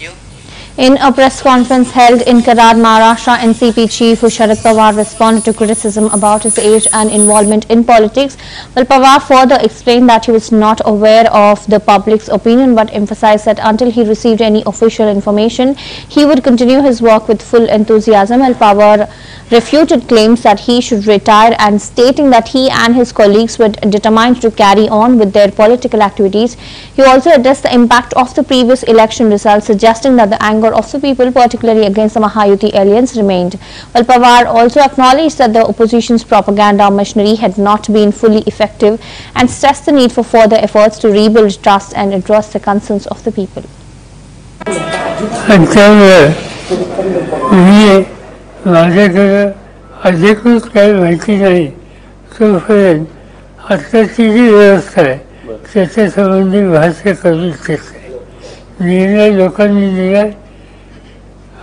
you. In a press conference held in Karad, Maharashtra, NCP chief Sharad Pawar responded to criticism about his age and involvement in politics. Well, Pawar further explained that he was not aware of the public's opinion but emphasized that until he received any official information, he would continue his work with full enthusiasm. Well, Pawar refuted claims that he should retire and stating that he and his colleagues were determined to carry on with their political activities. He also addressed the impact of the previous election results, suggesting that the anger of the people, particularly against the Mahayuti alliance, remained. While Pawar also acknowledged that the opposition's propaganda machinery had not been fully effective and stressed the need for further efforts to rebuild trust and address the concerns of the people. माझ्याकडे अधिकृत काही माहिती नाही तोपर्यंत आत्ताची जी व्यवस्था आहे त्याच्या संबंधी भाष्य करू इच्छित नाही. निर्णय लोकांनी दिला.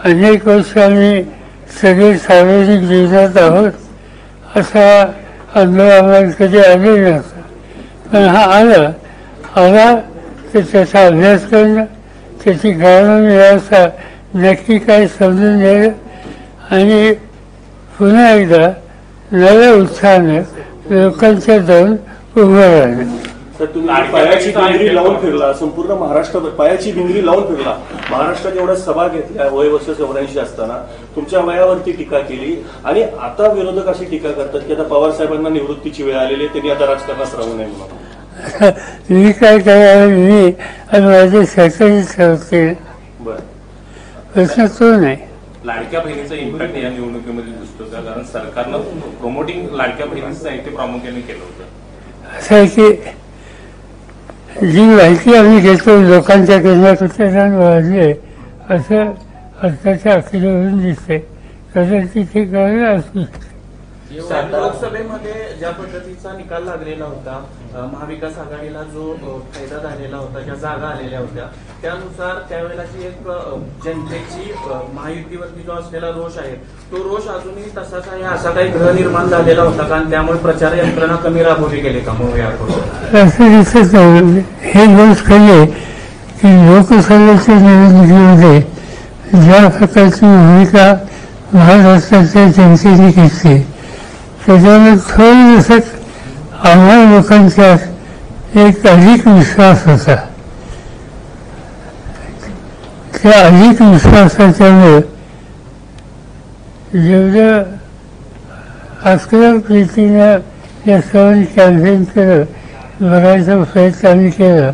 अनेक वर्ष आम्ही सगळे सार्वजनिक जीवनात आहोत असा अनुभव आम्हाला कधी आले नव्हता, पण हा आला तर त्याचा अभ्यास करणं, त्याची कारणं व्यवस्था नक्की काय समजून घ्यायला आणि पुन्हा एकदा नव्या उत्साहाने लोकांच्या जाऊन उभं राहिलं. तर तुम्ही पायाची भिंगरी लावून फिरला, संपूर्ण महाराष्ट्र पायाची भिंगरी लावून फिरला. महाराष्ट्रात एवढ्या सभा घेतल्या, वय वर्ष 84 असताना तुमच्या वयावरती टीका केली आणि आता विरोधक अशी टीका करतात की आता पवार साहेबांना निवृत्तीची वेळ आलेली आहे, त्यांनी आता राजकारणात राहू नये म्हणून. मी काय करायला मी आणि माझे सहकारी ठरवते. बरं, प्रश्न तो नाही. लाडक्या बहिणीचा इम्पॅक्ट या निवडणुकीमध्ये दिसतो का? कारण सरकारनं प्रमोटिंग लाडक्या बहिणीचं साहित्य प्रामुख्याने केलं होतं. असं आहे की जी माहिती आम्ही घेतो लोकांच्याकडनं कुठे वाढले असं आत्ताच्या अखेरीवरून दिसते. कदाचित ते करायला असू शकते. लोकसभेमध्ये ज्या पद्धतीचा निकाल लागलेला होता, महाविकास आघाडीला जो फायदा झालेला होता, ज्या जागा आलेल्या होत्या, त्यानुसार त्यावेळेला जी एक जनतेची महायुतीवरती जो असलेला रोष आहे तो रोष अजूनही तसाच आहे, असा काही ग्रह निर्माण झालेला होता का? त्यामुळे प्रचार यंत्रणा कमी राबवली गेली का? मग असं दिसत नाही. हे रोष खरे की लोकसभेच्या निवडणुकीमध्ये ज्या प्रकारची भूमिका महाराष्ट्राच्या जनतेने घेतली त्याच्यामुळे थोडंसं आम्हा लोकांच्यात एक अधिक विश्वास होता. त्या अधिक विश्वासाच्यामुळे जेवढं आक्रमक रीतीनं या सर्वांनी कॅम्पेन केलं, बघायचा प्रयत्न आम्ही केला